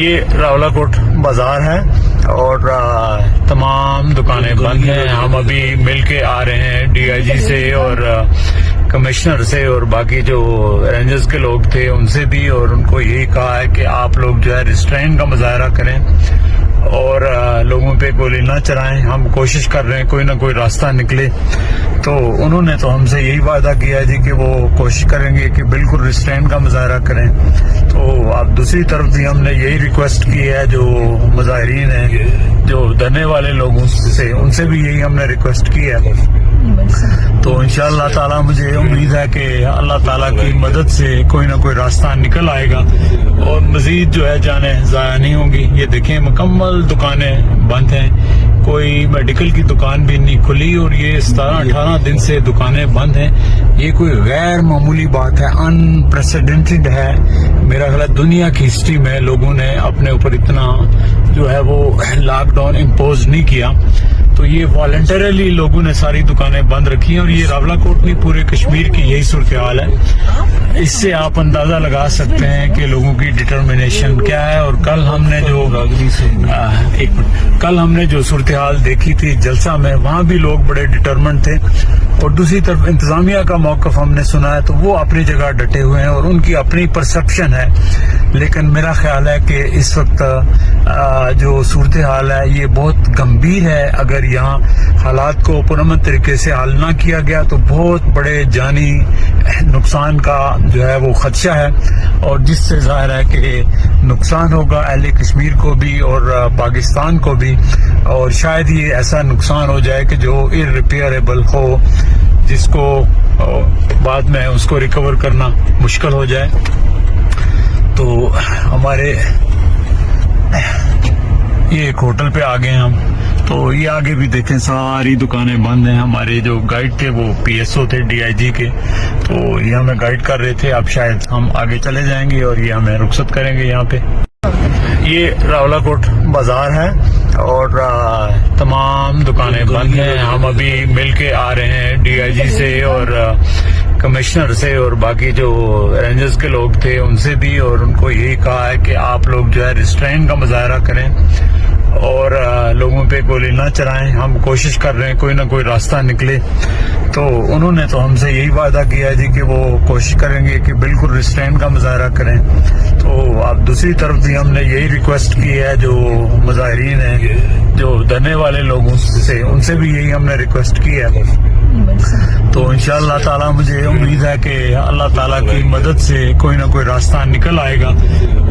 یہ راولاکوٹ بازار ہے اور تمام دکانیں بند ہیں. ہم ابھی مل کے آ رہے ہیں ڈی آئی جی سے اور کمشنر سے اور باقی جو رینجرز کے لوگ تھے ان سے بھی, اور ان کو یہی کہا ہے کہ آپ لوگ جو ہے ریسٹرین کا مظاہرہ کریں اور لوگوں پہ گولی نہ چلائیں. ہم کوشش کر رہے ہیں کوئی نہ کوئی راستہ نکلے. تو انہوں نے تو ہم سے یہی وعدہ کیا جی کہ وہ کوشش کریں گے کہ بالکل ریسٹرین کا مظاہرہ کریں. تو اب دوسری طرف بھی ہم نے یہی ریکویسٹ کی ہے جو مظاہرین ہیں, جو دھرنے والے لوگوں سے, ان سے بھی یہی ہم نے ریکویسٹ کی ہے. تو انشاءاللہ تعالی مجھے امید ہے کہ اللہ تعالیٰ کی مدد سے کوئی نہ کوئی راستہ نکل آئے گا اور مزید جو ہے جانیں ضائع نہیں ہوں گی. یہ دیکھیں مکمل دکانیں بند ہیں, کوئی میڈیکل کی دکان بھی نہیں کھلی اور یہ 17-18 دن سے دکانیں بند ہیں. یہ کوئی غیر معمولی بات ہے, ان پریسیڈنٹڈ ہے. میرا خیال ہے دنیا کی ہسٹری میں لوگوں نے اپنے اوپر اتنا جو ہے وہ لاک ڈاؤن امپوز نہیں کیا. تو یہ والنٹریلی لوگوں نے ساری دکانیں بند رکھی ہیں اور یہ راولاکوٹ نہیں پورے کشمیر کی یہی صورتحال ہے. اس سے آپ اندازہ لگا سکتے ہیں کہ لوگوں کی ڈٹرمنیشن کیا ہے. اور کل ہم نے جو صورتحال دیکھی تھی جلسہ میں, وہاں بھی لوگ بڑے ڈٹرمنٹ تھے. اور دوسری طرف انتظامیہ کا موقف ہم نے سنا ہے تو وہ اپنی جگہ ڈٹے ہوئے ہیں اور ان کی اپنی پرسپشن ہے. لیکن میرا خیال ہے کہ اس وقت جو صورتحال ہے یہ بہت گمبھیر ہے. اگر یہاں حالات کو پرامن طریقے سے حل نہ کیا گیا تو بہت بڑے جانی نقصان کا جو ہے وہ خدشہ ہے, اور جس سے ظاہر ہے کہ نقصان ہوگا اہل کشمیر کو بھی اور پاکستان کو بھی. اور شاید یہ ایسا نقصان ہو جائے کہ جو irreparable ہو, جس کو بعد میں اس کو ریکور کرنا مشکل ہو جائے. تو ہمارے یہ ایک ہوٹل پہ آ گئے ہم. تو یہ آگے بھی دیکھیں ساری دکانیں بند ہیں. ہمارے جو گائیڈ تھے وہ پی ایس او تھے ڈی آئی جی کے, تو یہ ہمیں گائیڈ کر رہے تھے. اب شاید ہم آگے چلے جائیں گے اور یہ ہمیں رخصت کریں گے یہاں پہ. یہ راولاکوٹ بازار ہے اور تمام دکانیں بند ہیں. ہم ابھی مل کے آ رہے ہیں ڈی آئی جی سے اور کمشنر سے اور باقی جو رینجرز کے لوگ تھے ان سے بھی, اور ان کو یہی کہا ہے کہ آپ لوگ جو ہے ریسٹرین کا مظاہرہ کریں اور لوگوں پہ گولی نہ چلائیں. ہم کوشش کر رہے ہیں کوئی نہ کوئی راستہ نکلے. تو انہوں نے تو ہم سے یہی وعدہ کیا جی کہ وہ کوشش کریں گے کہ بالکل ریسٹرین کا مظاہرہ کریں. تو اب دوسری طرف بھی ہم نے یہی ریکویسٹ کی ہے جو مظاہرین ہیں, جو دھرنے والے لوگوں سے, ان سے بھی یہی ہم نے ریکویسٹ کی ہے. تو انشاءاللہ تعالی مجھے امید ہے کہ اللہ تعالیٰ کی مدد سے کوئی نہ کوئی راستہ نکل آئے گا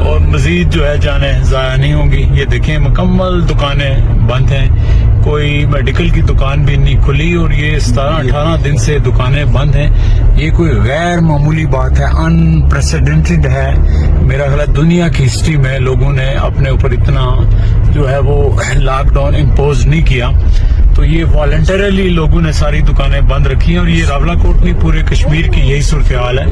اور مزید جو ہے جانیں ضائع نہیں ہوں گی. یہ دیکھیں مکمل دکانیں بند ہیں, کوئی میڈیکل کی دکان بھی نہیں کھلی اور یہ 17-18 دن سے دکانیں بند ہیں. یہ کوئی غیر معمولی بات ہے, ان پریسیڈنٹڈ ہے. میرا خیال ہے دنیا کی ہسٹری میں لوگوں نے اپنے اوپر اتنا جو ہے وہ لاک ڈاؤن امپوز نہیں کیا. تو یہ والنٹریلی لوگوں نے ساری دکانیں بند رکھی ہیں اور یہ راولاکوٹ نہیں پورے کشمیر کی یہی صورتحال ہے.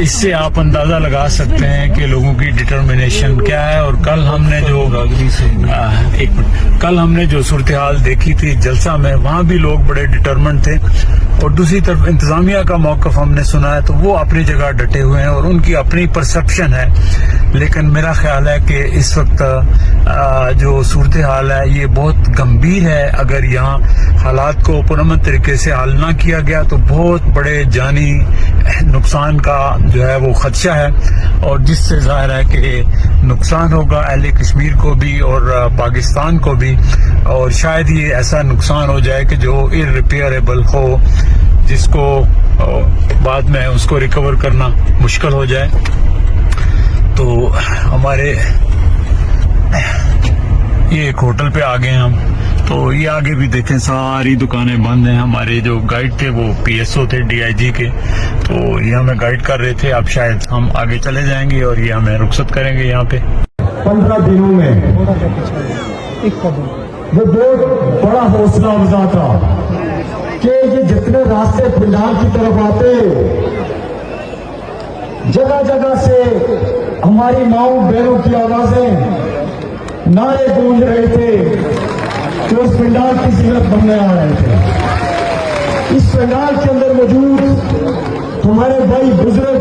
اس سے آپ اندازہ لگا سکتے ہیں کہ لوگوں کی ڈٹرمنیشن کیا ہے. اور کل ہم نے جو صورتحال دیکھی تھی جلسہ میں, وہاں بھی لوگ بڑے ڈٹرمنٹ تھے. اور دوسری طرف انتظامیہ کا موقف ہم نے سنا ہے تو وہ اپنی جگہ ڈٹے ہوئے ہیں اور ان کی اپنی پرسپشن ہے. لیکن میرا خیال ہے کہ اس وقت جو صورتحال ہے یہ بہت گمبھیر ہے. اگر یہاں حالات کو پرامن طریقے سے حل نہ کیا گیا تو بہت بڑے جانی نقصان کا جو ہے وہ خدشہ ہے, اور جس سے ظاہر ہے کہ نقصان ہوگا اہل کشمیر کو بھی اور پاکستان کو بھی. اور شاید یہ ایسا نقصان ہو جائے کہ جو irreparable ہو, جس کو بعد میں اس کو ریکور کرنا مشکل ہو جائے. تو ہمارے یہ ایک ہوٹل پہ آ گئے ہم. تو یہ آگے بھی دیکھیں ساری دکانیں بند ہیں. ہمارے جو گائیڈ تھے وہ پی ایس او تھے ڈی آئی جی کے, تو یہ ہمیں گائیڈ کر رہے تھے. اب شاید ہم آگے چلے جائیں گے اور یہ ہمیں رخصت کریں گے یہاں پہ. 15 دنوں میں وہ بہت بڑا حوصلہ افزا تھا کہ یہ جتنے راستے پنڈال کی طرف آتے, جگہ جگہ سے ہماری ماؤں بہنوں کی آوازیں نعرے گونج رہے تھے کہ اس پنڈال کی زینت بننے آ رہے تھے. اس پنڈال کے اندر موجود ہمارے بھائی بزرگ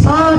7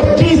21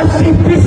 SCPC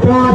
5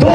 2